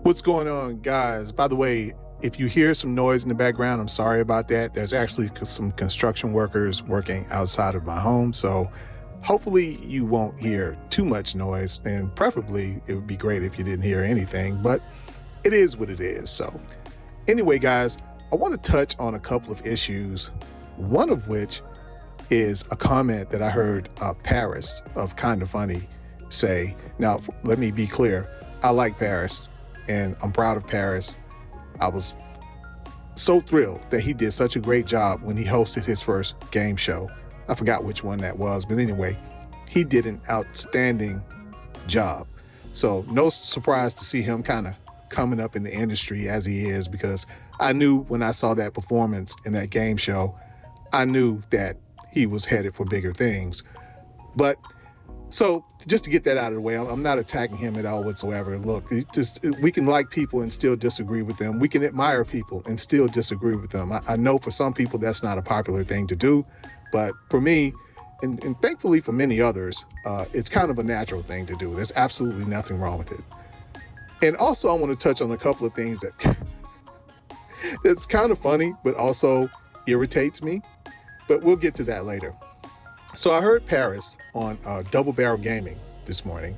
What's going on, guys? By the way, if you hear some noise in the background, I'm sorry about that. There's actually some construction workers working outside of my home, so hopefully you won't hear too much noise, and preferably it would be great if you didn't hear anything, but it is what it is. So anyway, guys, I want to touch on a couple of issues, one of which is a comment that I heard Paris of Kinda Funny say. Now, let me be clear. I like Paris, and I'm proud of Paris. I was so thrilled that he did such a great job when he hosted his first game show. I forgot which one that was, but anyway, he did an outstanding job. So no surprise to see him kind of coming up in the industry as he is, because I knew when I saw that performance in that game show, I knew that he was headed for bigger things. But so just to get that out of the way, I'm not attacking him at all whatsoever. Look, we can like people and still disagree with them. We can admire people and still disagree with them. I know for some people that's not a popular thing to do, but for me, and thankfully for many others, it's kind of a natural thing to do. There's absolutely nothing wrong with it. And also I want to touch on a couple of things that's kind of funny, but also irritates me, but we'll get to that later. So I heard Paris on Double Barrel Gaming this morning,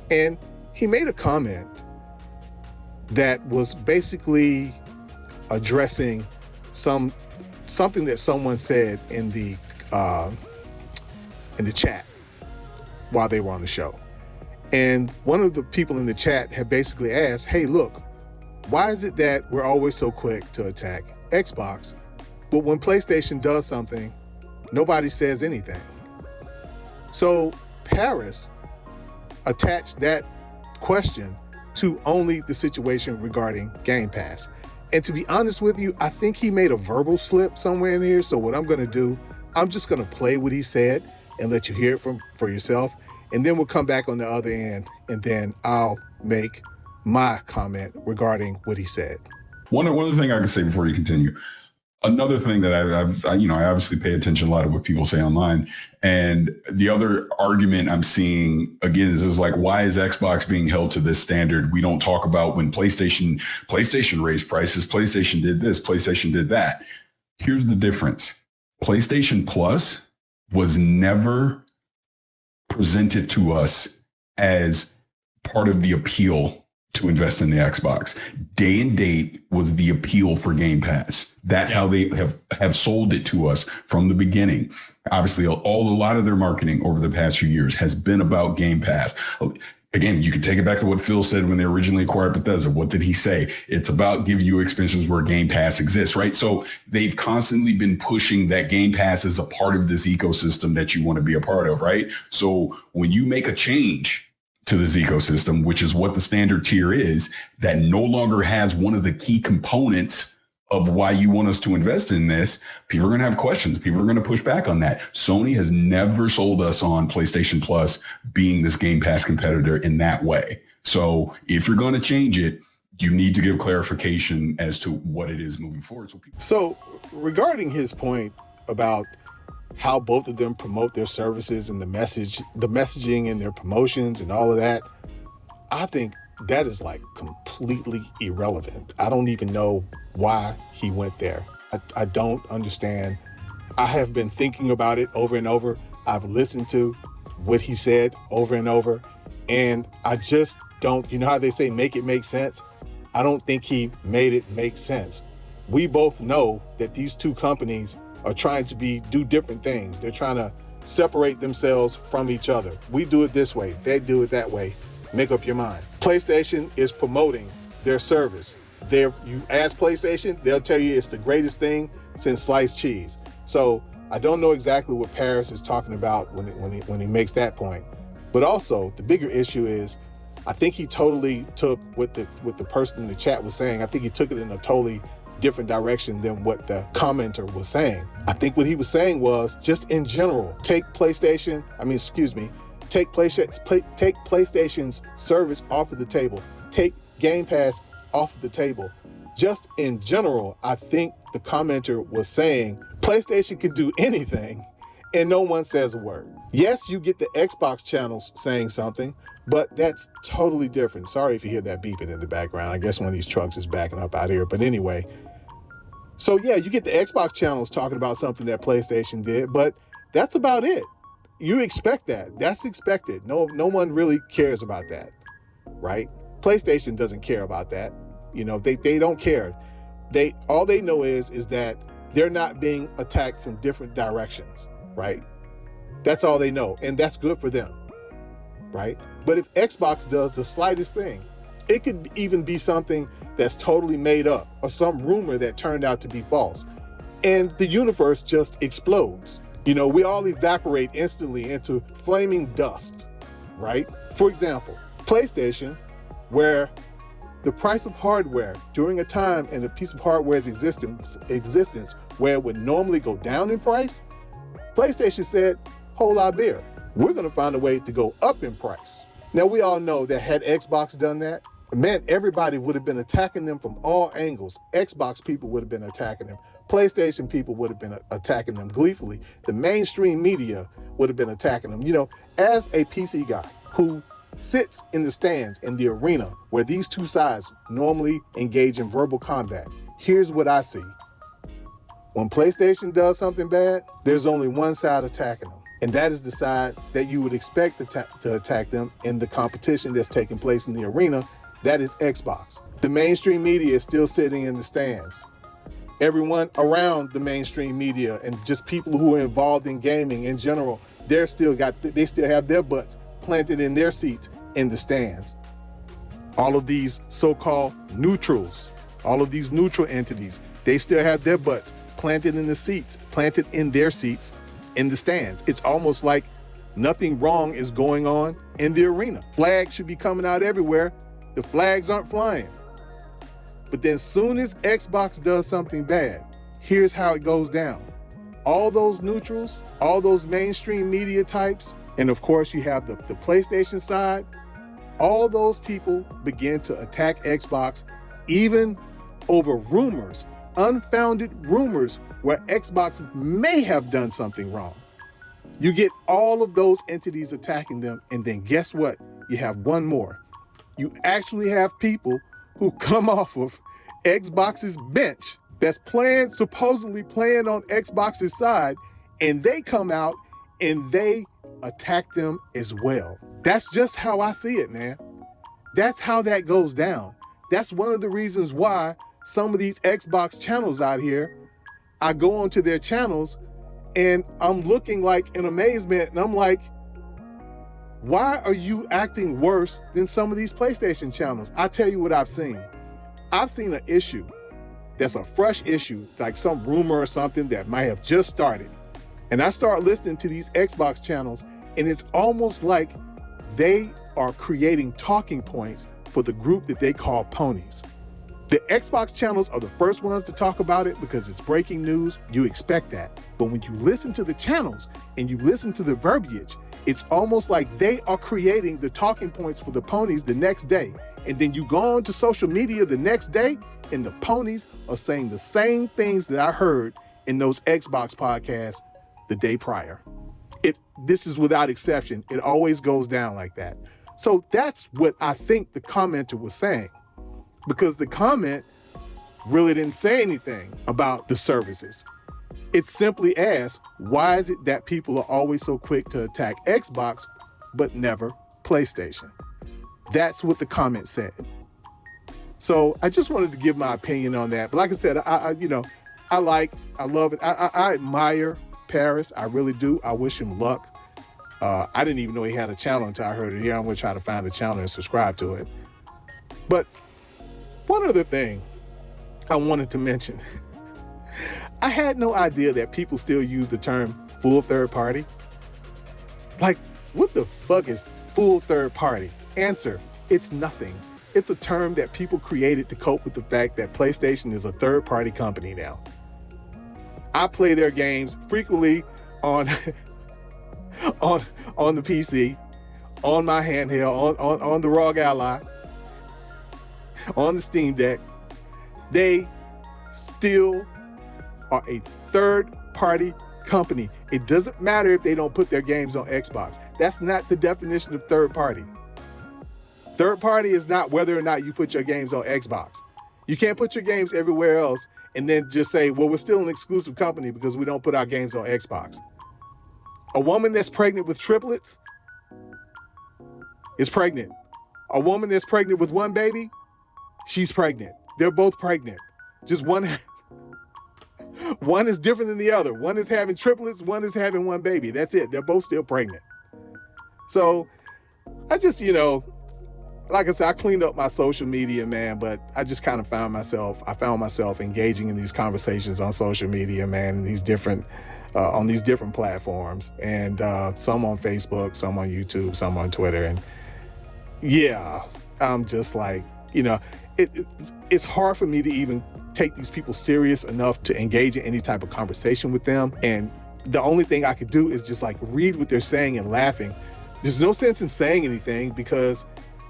and he made a comment that was basically addressing something that someone said in the chat while they were on the show. And one of the people in the chat had basically asked, hey, look, why is it that we're always so quick to attack Xbox, but when PlayStation does something, nobody says anything? So Paris attached that question to only the situation regarding Game Pass. And to be honest with you, I think he made a verbal slip somewhere in here. So what I'm going to do, I'm just going to play what he said and let you hear it for yourself. And then we'll come back on the other end, and then I'll make my comment regarding what he said. One other thing I can say before you continue. Another thing that I obviously pay attention a lot to what people say online. And the other argument I'm seeing, again, is like, why is Xbox being held to this standard? We don't talk about when PlayStation raised prices, PlayStation did this, PlayStation did that. Here's the difference. PlayStation Plus was never presented to us as part of the appeal to invest in the Xbox. Day and date was the appeal for Game Pass. That's how they have sold it to us from the beginning. Obviously, a lot of their marketing over the past few years has been about Game Pass. Again, you can take it back to what Phil said when they originally acquired Bethesda. What did he say? It's about giving you experiences where Game Pass exists, right? So they've constantly been pushing that Game Pass is a part of this ecosystem that you want to be a part of, right? So when you make a change to this ecosystem, which is what the standard tier is, that no longer has one of the key components of why you want us to invest in this, people are going to have questions. People are going to push back on that. Sony has never sold us on PlayStation Plus being this Game Pass competitor in that way. So if you're going to change it, you need to give clarification as to what it is moving forward. So regarding his point about how both of them promote their services and the messaging and their promotions and all of that, I think that is like completely irrelevant. I don't even know why he went there. I don't understand. I have been thinking about it over and over. I've listened to what he said over and over, and I just don't, you know how they say make it make sense? I don't think he made it make sense. We both know that these two companies are trying to do different things. They're trying to separate themselves from each other. We do it this way, they do it that way. Make up your mind. PlayStation is promoting their service. You ask PlayStation, they'll tell you it's the greatest thing since sliced cheese. So I don't know exactly what Paris is talking about when he makes that point. But also the bigger issue is, I think he totally took what the person in the chat was saying. I think he took it in a totally different direction than what the commenter was saying. I think what he was saying was, just in general, take PlayStation's service off of the table. Take Game Pass off of the table. Just in general, I think the commenter was saying PlayStation could do anything and no one says a word. Yes, you get the Xbox channels saying something, but that's totally different. Sorry if you hear that beeping in the background. I guess one of these trucks is backing up out here. But anyway, so yeah, you get the Xbox channels talking about something that PlayStation did, but that's about it. You expect that. That's expected. No one really cares about that, right? PlayStation doesn't care about that. You know, they don't care. All they know is that they're not being attacked from different directions, right? That's all they know, and that's good for them, right? But if Xbox does the slightest thing, it could even be something that's totally made up or some rumor that turned out to be false, and the universe just explodes. You know, we all evaporate instantly into flaming dust, right? For example, PlayStation, where the price of hardware during a time in a piece of hardware's existence where it would normally go down in price, PlayStation said, hold our beer. We're going to find a way to go up in price. Now, we all know that had Xbox done that, man, everybody would have been attacking them from all angles. Xbox people would have been attacking them. PlayStation people would have been attacking them gleefully. The mainstream media would have been attacking them. You know, as a PC guy who sits in the stands in the arena where these two sides normally engage in verbal combat, here's what I see. When PlayStation does something bad, there's only one side attacking them. And that is the side that you would expect to attack them in the competition that's taking place in the arena. That is Xbox. The mainstream media is still sitting in the stands. Everyone around the mainstream media and just people who are involved in gaming in general, they still have their butts planted in their seats in the stands. All of these so-called neutrals, all of these neutral entities, they still have their butts planted in their seats in the stands. It's almost like nothing wrong is going on in the arena. Flags should be coming out everywhere. The flags aren't flying. But then soon as Xbox does something bad, here's how it goes down. All those neutrals, all those mainstream media types, and of course you have the PlayStation side, all those people begin to attack Xbox, even over rumors, unfounded rumors where Xbox may have done something wrong. You get all of those entities attacking them, and then guess what? You have one more. You actually have people who come off of Xbox's bench that's supposedly playing on Xbox's side, and they come out and they attack them as well. That's just how I see it, man. That's how that goes down. That's one of the reasons why some of these Xbox channels out here, I go onto their channels and I'm looking like in amazement, and I'm like, why are you acting worse than some of these PlayStation channels? I tell you what I've seen. I've seen an issue that's a fresh issue, like some rumor or something that might have just started. And I start listening to these Xbox channels, and it's almost like they are creating talking points for the group that they call ponies. The Xbox channels are the first ones to talk about it because it's breaking news. You expect that. But when you listen to the channels and you listen to the verbiage, it's almost like they are creating the talking points for the ponies the next day. And then you go on to social media the next day, and the ponies are saying the same things that I heard in those Xbox podcasts the day prior. This is without exception. It always goes down like that. So that's what I think the commenter was saying, because the comment really didn't say anything about the services. It simply asked, why is it that people are always so quick to attack Xbox, but never PlayStation? That's what the comment said. So I just wanted to give my opinion on that. But like I said, I love it. I admire Paris. I really do. I wish him luck. I didn't even know he had a channel until I heard it here. I'm going to try to find the channel and subscribe to it. But one other thing I wanted to mention. I had no idea that people still use the term full third party. Like, what the fuck is full third party? Answer, it's nothing. It's a term that people created to cope with the fact that PlayStation is a third party company now. I play their games frequently on on the PC, on my handheld, on the ROG Ally, on the Steam Deck. They still are a third-party company. It doesn't matter if they don't put their games on Xbox. That's not the definition of third party. Third party is not whether or not you put your games on Xbox. You can't put your games everywhere else and then just say, well, we're still an exclusive company because we don't put our games on Xbox. A woman that's pregnant with triplets is pregnant. A woman that's pregnant with one baby, she's pregnant. They're both pregnant. Just one is different than the other. One is having triplets, one is having one baby. That's it. They're both still pregnant. So I just, like I said, I cleaned up my social media, man, but I just kind of found myself engaging in these conversations on social media, man, on these different platforms, and some on Facebook, some on YouTube, some on Twitter. And yeah, I'm just like, it's hard for me to even take these people serious enough to engage in any type of conversation with them. And the only thing I could do is just like read what they're saying and laughing. There's no sense in saying anything because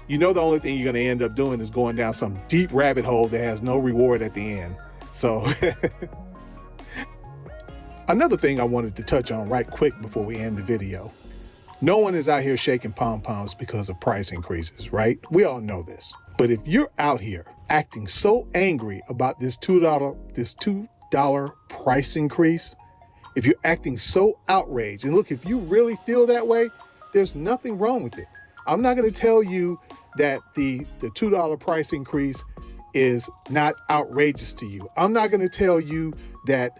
the only thing you're going to end up doing is going down some deep rabbit hole that has no reward at the end. So another thing I wanted to touch on right quick before we end the video. No one is out here shaking pom-poms because of price increases, right? We all know this. But if you're out here acting so angry about this $2 price increase, if you're acting so outraged, and look, if you really feel that way, there's nothing wrong with it. I'm not going to tell you that the $2 price increase is not outrageous to you. I'm not going to tell you that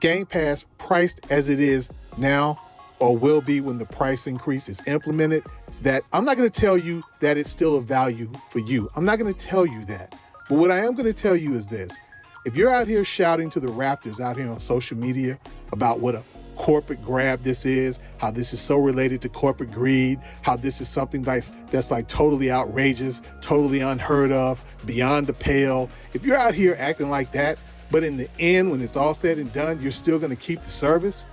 Game Pass, priced as it is now or will be when the price increase is implemented, that I'm not going to tell you that it's still a value for you. I'm not going to tell you that. But what I am going to tell you is this. If you're out here shouting to the rafters out here on social media about what a corporate grab this is, how this is so related to corporate greed, how this is something that's like totally outrageous, totally unheard of, beyond the pale. If you're out here acting like that, but in the end, when it's all said and done, you're still going to keep the service,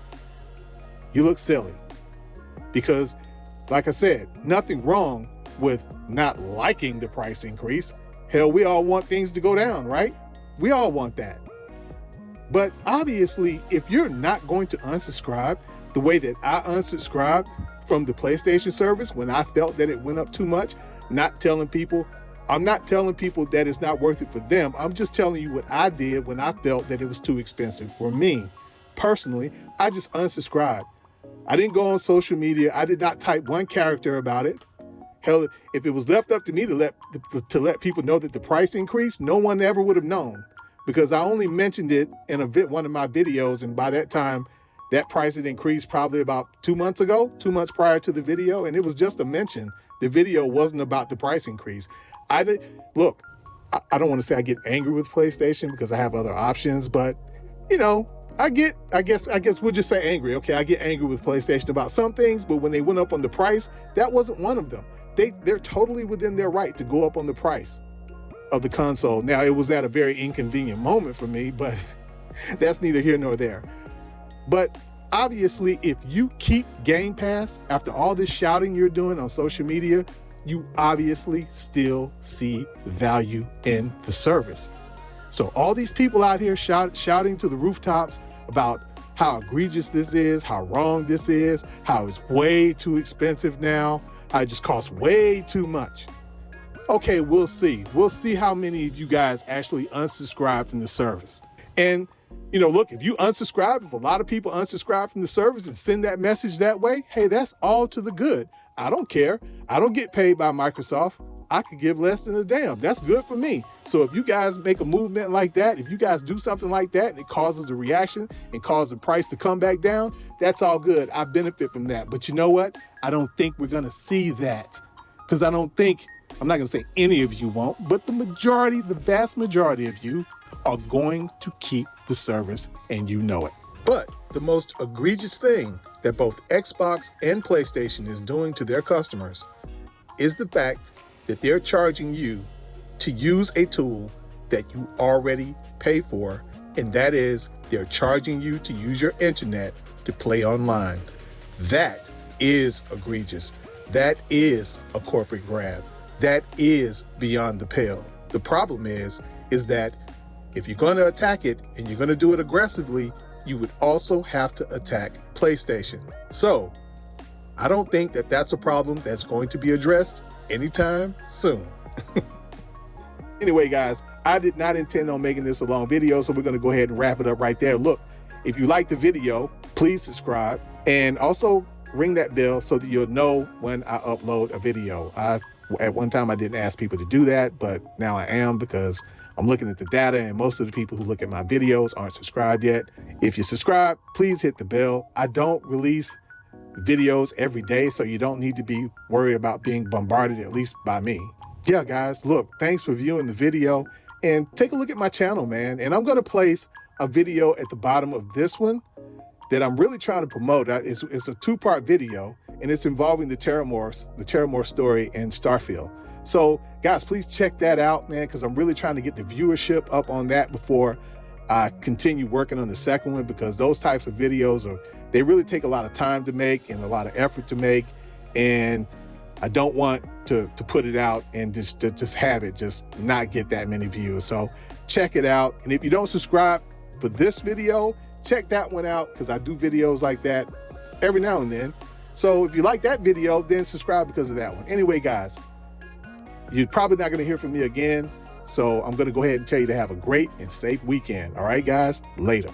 you look silly. Because, like I said, nothing wrong with not liking the price increase. Hell, we all want things to go down, right? We all want that. But obviously, if you're not going to unsubscribe the way that I unsubscribed from the PlayStation service when I felt that it went up too much, I'm not telling people that it's not worth it for them. I'm just telling you what I did when I felt that it was too expensive for me. Personally, I just unsubscribed. I didn't go on social media. I did not type one character about it. Hell, if it was left up to me to let people know that the price increased, no one ever would have known, because I only mentioned it in one of my videos, and by that time, that price had increased probably about 2 months ago, 2 months prior to the video, and it was just a mention. The video wasn't about the price increase. I don't want to say I get angry with PlayStation because I have other options, but I guess we'll just say angry. Okay, I get angry with PlayStation about some things, but when they went up on the price, that wasn't one of them. They're totally within their right to go up on the price of the console. Now, it was at a very inconvenient moment for me, but that's neither here nor there. But obviously, if you keep Game Pass after all this shouting you're doing on social media, you obviously still see value in the service. So all these people out here shouting to the rooftops about how egregious this is, how wrong this is, how it's way too expensive now, how it just costs way too much. Okay, we'll see. We'll see how many of you guys actually unsubscribe from the service. And, look, if you unsubscribe, if a lot of people unsubscribe from the service and send that message that way, hey, that's all to the good. I don't care. I don't get paid by Microsoft. I could give less than a damn. That's good for me. So if you guys make a movement like that, if you guys do something like that and it causes a reaction and causes the price to come back down, that's all good. I benefit from that. But you know what? I don't think we're going to see that, because I'm not going to say any of you won't, but the vast majority of you are going to keep the service, and you know it. But the most egregious thing that both Xbox and PlayStation is doing to their customers is the fact that they're charging you to use a tool that you already pay for, and that is they're charging you to use your internet to play online. That is egregious. That is a corporate grab. That is beyond the pale. The problem is that if you're going to attack it and you're going to do it aggressively, you would also have to attack PlayStation. So I don't think that that's a problem that's going to be addressed anytime soon. Anyway, guys, I did not intend on making this a long video, so we're going to go ahead and wrap it up right there. Look, if you like the video, please subscribe and also ring that bell so that you'll know when I upload a video. At one time I didn't ask people to do that, but now I am, because I'm looking at the data and most of the people who look at my videos aren't subscribed yet. If you subscribe, please hit the bell. I don't release videos every day, so you don't need to be worried about being bombarded, at least by me. Yeah, guys, look, thanks for viewing the video, and take a look at my channel, man. And I'm going to place a video at the bottom of this one that I'm really trying to promote. It's a 2-part video, and it's involving the Terramore story in Starfield. So guys, please check that out, man, because I'm really trying to get the viewership up on that before I continue working on the second one, because those types of videos they really take a lot of time to make and a lot of effort to make, and I don't want to put it out and just have it just not get that many views. So check it out, and if you don't subscribe for this video, check that one out, because I do videos like that every now and then. So if you like that video, then subscribe because of that one. Anyway, guys, you're probably not going to hear from me again, so I'm going to go ahead and tell you to have a great and safe weekend. All right, guys, later.